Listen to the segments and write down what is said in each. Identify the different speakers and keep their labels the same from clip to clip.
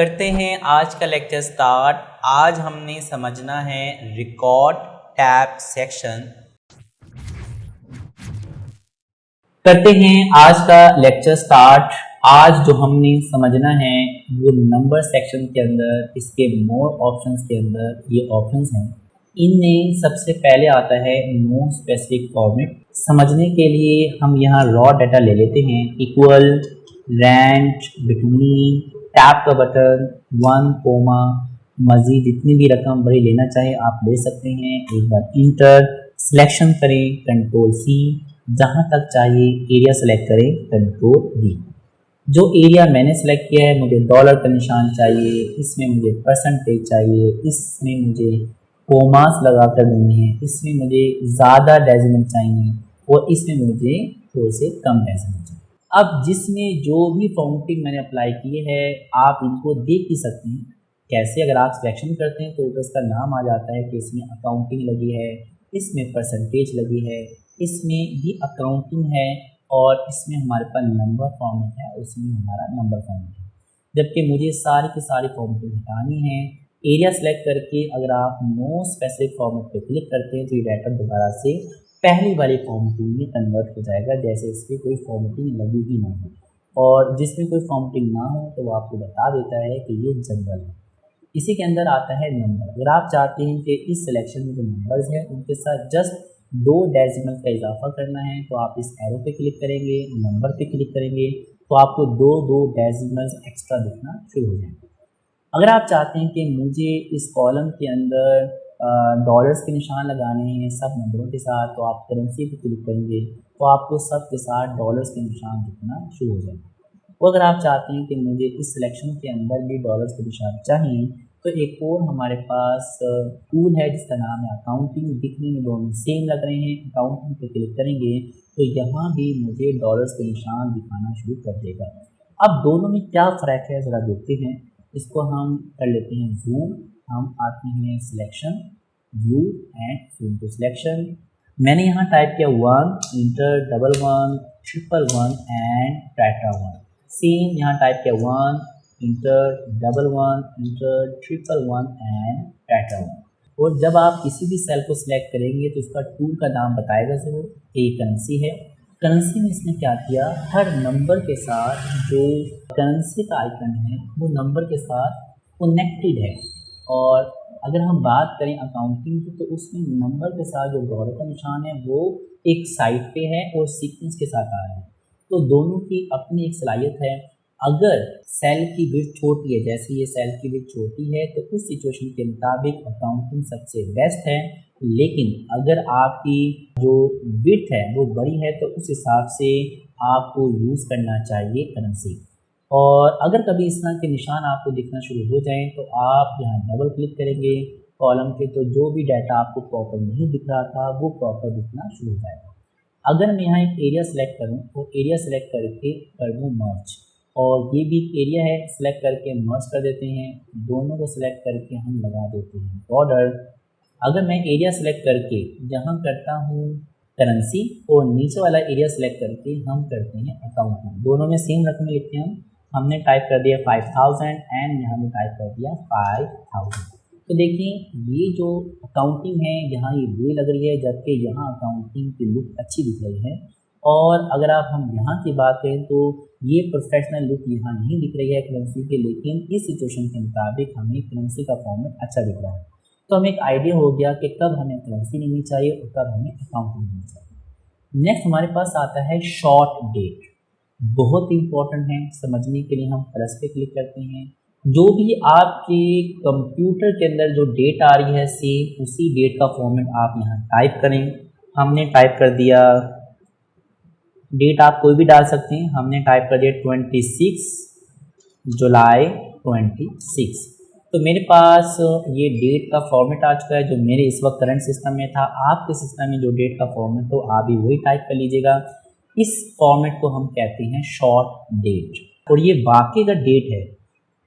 Speaker 1: करते हैं आज का लेक्चर स्टार्ट। आज हमने समझना है रिकॉर्ड टैब सेक्शन। करते हैं आज का लेक्चर स्टार्ट। आज जो हमने समझना है वो नंबर सेक्शन के अंदर इसके मोर ऑप्शंस के अंदर ये ऑप्शंस हैं। इनमें सबसे पहले आता है नो स्पेसिफिक फॉर्मेट। समझने के लिए हम यहाँ रॉ डाटा ले लेते हैं। इक्वल, रेंट, बिटवीन, टैब का बटन, 1 कोमा, मजीद जितनी भी रकम बड़ी लेना चाहे आप ले सकते हैं। एक बार इंटर सिलेक्शन करें, कंट्रोल सी, जहाँ तक चाहिए एरिया सेलेक्ट करें, कंट्रोल डी। जो एरिया मैंने सेलेक्ट किया है मुझे डॉलर का निशान चाहिए, इसमें मुझे परसेंटेज चाहिए, इसमें मुझे कोमास लगा कर देने हैं, इसमें मुझे ज़्यादा डेसिमल चाहिए और इसमें मुझे थोड़े से कम डेसिमल चाहिए। अब जिसमें जो भी फॉर्मेटिंग मैंने अप्लाई किए है आप इनको देख ही सकते हैं। कैसे, अगर आप सिलेक्शन करते हैं तो इसका नाम आ जाता है कि इसमें अकाउंटिंग लगी है, इसमें परसेंटेज लगी है, इसमें भी अकाउंटिंग है और इसमें हमारे पास नंबर फॉर्मेट है, उसमें हमारा नंबर फॉर्मेट है। जबकि मुझे सारी की सारी फॉर्मेटिंग हटानी है। एरिया सेलेक्ट करके अगर आप नो स्पेसिफिक फॉर्मेट पे क्लिक करते हैं तो ये डाटा दोबारा से पहली वाली फॉर्मेटिंग में कन्वर्ट हो जाएगा, जैसे इस पर कोई फॉर्मेटिंग लगी ही ना हो। और जिसमें कोई फॉर्मेटिंग ना हो तो वो आपको बता देता है कि ये जनरल है। इसी के अंदर आता है नंबर। अगर आप चाहते हैं कि इस सिलेक्शन में जो नंबर्स हैं उनके साथ जस्ट 2 डेसिमल का इजाफा करना है तो आप इस एरो पे क्लिक करेंगे, नंबर पे क्लिक करेंगे तो आपको 2 डेसिमल्स एक्स्ट्रा दिखना शुरू हो जाएंगे। अगर आप चाहते हैं कि मुझे इस कॉलम के अंदर डॉलर्स के निशान लगाने हैं सब नंबरों के साथ, तो आप करेंसी पे क्लिक करेंगे तो आपको सब के साथ डॉलर्स के निशान दिखना शुरू हो जाएंगे। और अगर आप चाहते हैं कि मुझे इस सिलेक्शन के अंदर भी डॉलर्स के निशान चाहिए तो एक और हमारे पास टूल है जिसका नाम है अकाउंटिंग। दिखने में दोनों सेम लग रहे हैं। अकाउंटिंग पे क्लिक करेंगे तो यहाँ भी मुझे डॉलर्स के निशान दिखाना शुरू कर देगा। अब दोनों में क्या फ़र्क है ज़रा देखते हैं। इसको हम कर लेते हैं जूम। हम आते हैं selection, view and zoom to selection. मैंने यहाँ टाइप किया 1, इंटर, 11, 111 एंड टाटा 1। सेम यहाँ टाइप किया 1, इंटर, 11, इंटर, 111 एंड टाटा 1। और जब आप किसी भी सेल को सिलेक्ट करेंगे तो उसका टूल का नाम बताएगा ज़रूर कि करेंसी है। करेंसी में इसने क्या किया, हर नंबर के साथ जो करेंसी का आइकन है वो नंबर के साथ कनेक्टेड है। और अगर हम बात करें अकाउंटिंग की तो उसमें नंबर के साथ जो डॉलर का निशान है वो एक साइड पे है और सीक्वेंस के साथ आ रहा है। तो दोनों की अपनी एक सलाहियत है। अगर सेल की विड्थ छोटी है, जैसे ये सेल की विड्थ छोटी है तो उस सिचुएशन के मुताबिक अकाउंटिंग सबसे बेस्ट है। लेकिन अगर आपकी जो विड्थ है वो बड़ी है तो उस हिसाब से आपको यूज़ करना चाहिए करेंसी। और अगर कभी इस तरह के निशान आपको दिखना शुरू हो जाएं तो आप यहाँ डबल क्लिक करेंगे कॉलम के, तो जो भी डाटा आपको प्रॉपर नहीं दिख रहा था वो प्रॉपर दिखना शुरू हो जाएगा। अगर मैं यहाँ एक एरिया सेलेक्ट करूँ तो एरिया सेलेक्ट करके कर दूँ मर्ज, और ये भी एक एरिया है, सेलेक्ट करके मर्ज कर देते हैं। दोनों को सिलेक्ट करके हम लगा देते हैं बॉर्डर। अगर मैं एरिया सेलेक्ट करके यहाँ करता हूँ करेंसी और नीचे वाला एरिया सेलेक्ट करके हम करते हैं अकाउंटिंग, दोनों में सेम रकमें लिखते हैं। हमने टाइप कर दिया 5000 एंड यहाँ में टाइप कर दिया 5000। तो देखिए ये जो अकाउंटिंग है यहाँ ये बुरी लग रही है, जबकि यहाँ अकाउंटिंग की लुक अच्छी दिख रही है। और अगर आप हम यहाँ की बात करें तो ये प्रोफेशनल लुक यहाँ नहीं दिख रही है करेंसी के, लेकिन इस सिचुएशन के मुताबिक हमें करेंसी का फॉर्मेट अच्छा दिख रहा है। तो हमें एक आइडिया हो गया कि कब हमें करेंसी लेनी चाहिए और कब हमें अकाउंटिंग लेनी चाहिए। नेक्स्ट हमारे पास आता है शॉर्ट डेट। बहुत इंपॉर्टेंट है, समझने के लिए हम प्लस पे क्लिक करते हैं। जो भी आपके कंप्यूटर के अंदर जो डेट आ रही है सेम उसी डेट का फॉर्मेट आप यहाँ टाइप करें। हमने टाइप कर दिया, डेट आप कोई भी डाल सकते हैं। हमने टाइप कर दिया 26 जुलाई 26। तो मेरे पास ये डेट का फॉर्मेट आ चुका है जो मेरे इस वक्त करंट सिस्टम में था। आपके सिस्टम में जो डेट का फॉर्मेट हो आप भी वही टाइप कर लीजिएगा। इस फॉर्मेट को हम कहते हैं शॉर्ट डेट, और ये वाकई का डेट है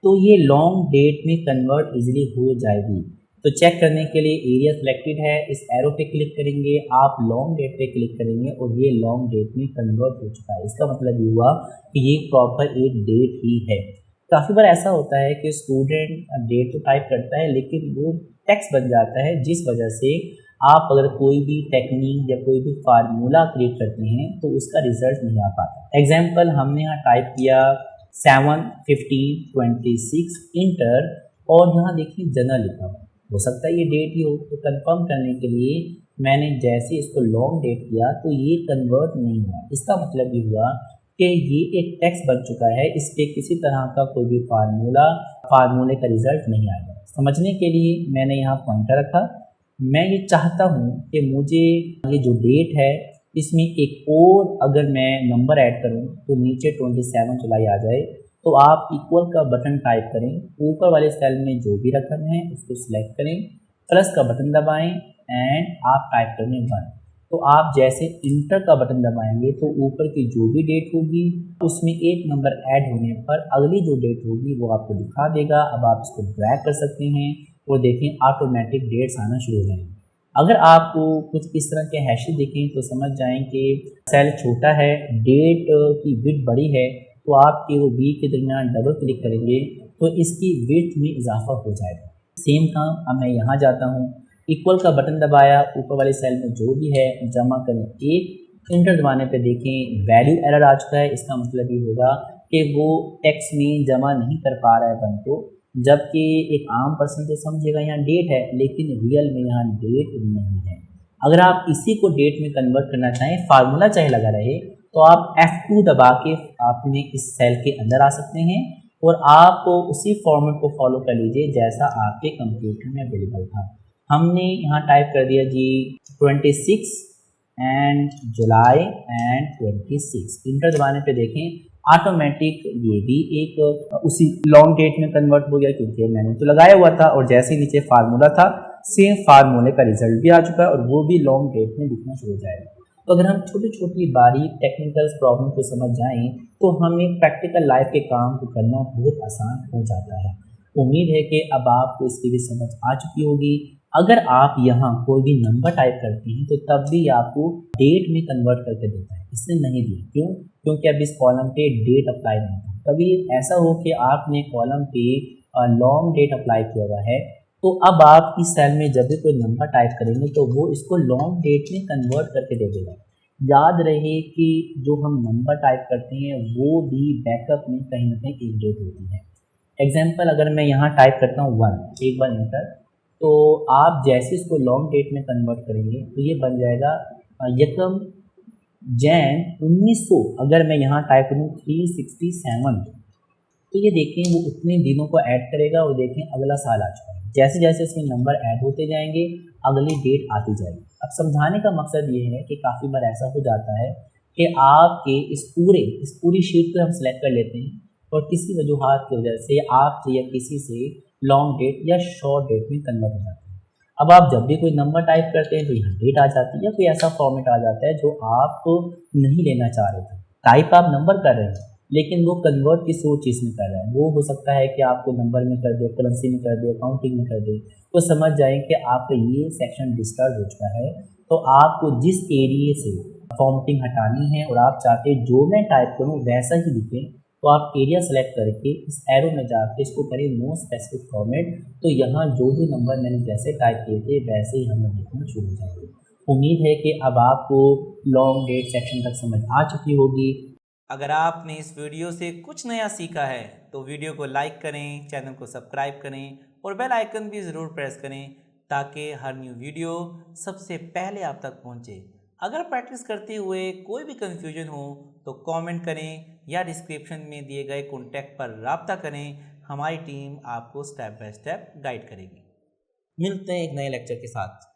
Speaker 1: तो ये लॉन्ग डेट में कन्वर्ट इजीली हो जाएगी। तो चेक करने के लिए एरिया सिलेक्टेड है, इस एरो पे क्लिक करेंगे, आप लॉन्ग डेट पे क्लिक करेंगे और ये लॉन्ग डेट में कन्वर्ट हो चुका है। इसका मतलब ये हुआ कि ये प्रॉपर एक डेट ही है। काफ़ी बार ऐसा होता है कि स्टूडेंट डेट तो टाइप करता है लेकिन वो टेक्स्ट बन जाता है, जिस वजह से आप अगर कोई भी टेक्निक या कोई भी फार्मूला क्रिएट करते हैं तो उसका रिजल्ट नहीं आ पाता। एग्जाम्पल, हमने यहाँ टाइप किया 7/15/26 इंटर और यहाँ देखिए जनरल लिखा हुआ, हो सकता है ये डेट ही हो। तो कंफर्म करने के लिए मैंने जैसे इसको लॉन्ग डेट किया तो ये कन्वर्ट नहीं हुआ। इसका मतलब ये हुआ कि ये एक टेक्स्ट बन चुका है, इस पर किसी तरह का कोई भी फार्मूले का रिजल्ट नहीं आएगा। समझने के लिए मैंने यहाँ पॉइंटर रखा। मैं ये चाहता हूँ कि मुझे ये जो डेट है इसमें एक और अगर मैं नंबर ऐड करूँ तो नीचे 27 जुलाई आ जाए। तो आप इक्वल का बटन टाइप करें, ऊपर वाले सेल में जो भी रकम है उसको सिलेक्ट करें, प्लस का बटन दबाएं एंड आप टाइप करें 1। तो आप जैसे इंटर का बटन दबाएंगे तो ऊपर की जो भी डेट होगी उसमें एक नंबर ऐड होने पर अगली जो डेट होगी वो आपको दिखा देगा। अब आप इसको ड्रैग कर सकते हैं और देखें ऑटोमेटिक डेट्स आना शुरू हो जाएंगे। अगर आपको कुछ इस तरह के हैशेस दिखें तो समझ जाएं कि सेल छोटा है, डेट की विड्थ बड़ी है, तो आप वो बी के दरमियान डबल क्लिक करेंगे तो इसकी विड्थ में इजाफा हो जाएगा। सेम काम अब मैं यहाँ जाता हूँ, इक्वल का बटन दबाया, ऊपर वाले सेल में जो भी है जमा करें 1, इंटर दबाने पे देखें वैल्यू एरर आ चुका है। इसका मतलब ये होगा कि वो टेक्स्ट में जमा नहीं कर पा रहा है 1 को, जबकि एक आम पर्सन तो समझेगा यहाँ डेट है लेकिन रियल में यहाँ डेट नहीं है। अगर आप इसी को डेट में कन्वर्ट करना चाहें, फार्मूला चाहे लगा रहे, तो आप F2 दबा के आपने इस सेल के अंदर आ सकते हैं और आप उसी फॉर्मेट को फॉलो कर लीजिए जैसा आपके कंप्यूटर में अवेलेबल था। हमने यहाँ टाइप कर दिया जी 26 एंड जुलाई एंड 26, इंटर दबाने पे देखें ऑटोमेटिक ये भी एक उसी लॉन्ग डेट में कन्वर्ट हो गया क्योंकि मैंने तो लगाया हुआ था और जैसे ही नीचे फार्मूला था सेम फार्मूले का रिजल्ट भी आ चुका है और वो भी लॉन्ग डेट में दिखना शुरू हो जाएगा। तो अगर हम छोटी छोटी बारीक टेक्निकल प्रॉब्लम को समझ जाएं तो हमें प्रैक्टिकल लाइफ के काम को करना बहुत आसान हो जाता है। उम्मीद है कि अब आपको इसकी भी समझ आ चुकी होगी। अगर आप यहाँ कोई भी नंबर टाइप करते हैं तो तब भी आपको डेट में कन्वर्ट करके देता है, इसने नहीं दिया। क्यों? क्योंकि अब इस कॉलम पे डेट अप्लाई नहीं था। कभी ऐसा हो कि आपने कॉलम पे लॉन्ग डेट अप्लाई किया हुआ है तो अब आप इस सेल में जब भी कोई नंबर टाइप करेंगे तो वो इसको लॉन्ग डेट में कन्वर्ट करके दे देगा। याद रहे कि जो हम नंबर टाइप करते हैं वो भी बैकअप में कहीं ना कहीं एक डेट होती है। एग्जाम्पल, अगर मैं यहाँ टाइप करता हूँ 1, एक बार इंटर, तो आप जैसे इसको लॉन्ग डेट में कन्वर्ट करेंगे तो ये बन जाएगा यकम जैन 1900। अगर मैं यहाँ टाइप करूँ 367 तो ये देखें वो उतने दिनों को ऐड करेगा और देखें अगला साल आ चुका है। जैसे जैसे इसमें नंबर ऐड होते जाएंगे अगली डेट आती जाएगी। अब समझाने का मकसद ये है कि काफ़ी बार ऐसा हो जाता है कि आपके इस पूरी शीट को हम सेलेक्ट कर लेते हैं और किसी वजूहात की वजह से आपसे या किसी से लॉन्ग डेट या शॉर्ट डेट में कन्वर्ट हो जाता है। अब आप जब भी कोई नंबर टाइप करते हैं तो यहाँ डेट आ जाती है या कोई ऐसा फॉर्मेट आ जाता है जो आप तो नहीं लेना चाह रहे थे। टाइप आप नंबर कर रहे हैं लेकिन वो कन्वर्ट किसी और चीज़ में कर रहा है। वो हो सकता है कि आपको नंबर में कर दे, करेंसी में कर दे, काउंटिंग में कर दे। तो समझ जाएं कि आपका ये सेक्शन डिस्टर्ब हो चुका है। तो आपको जिस एरिए से फॉर्मेटिंग हटानी है और आप चाहते हैं जो मैं टाइप करूँ वैसा ही दिखे, तो आप एरिया सेलेक्ट करके इस एरो में जाके इसको करें नो स्पेसिफिक फॉर्मेट। तो यहाँ जो भी नंबर मैंने जैसे टाइप किए थे वैसे ही हमें दिखना शुरू हो जाएंगे। उम्मीद है कि अब आपको लॉन्ग डेट सेक्शन तक समझ आ चुकी होगी।
Speaker 2: अगर आपने इस वीडियो से कुछ नया सीखा है तो वीडियो को लाइक करें, चैनल को सब्सक्राइब करें और बेल आइकन भी ज़रूर प्रेस करें ताकि हर न्यू वीडियो सबसे पहले आप तक पहुंचे। अगर प्रैक्टिस करते हुए कोई भी कन्फ्यूजन हो तो कमेंट करें या डिस्क्रिप्शन में दिए गए कॉन्टैक्ट पर राब्ता करें। हमारी टीम आपको स्टेप बाय स्टेप गाइड करेगी। मिलते हैं एक नए लेक्चर के साथ।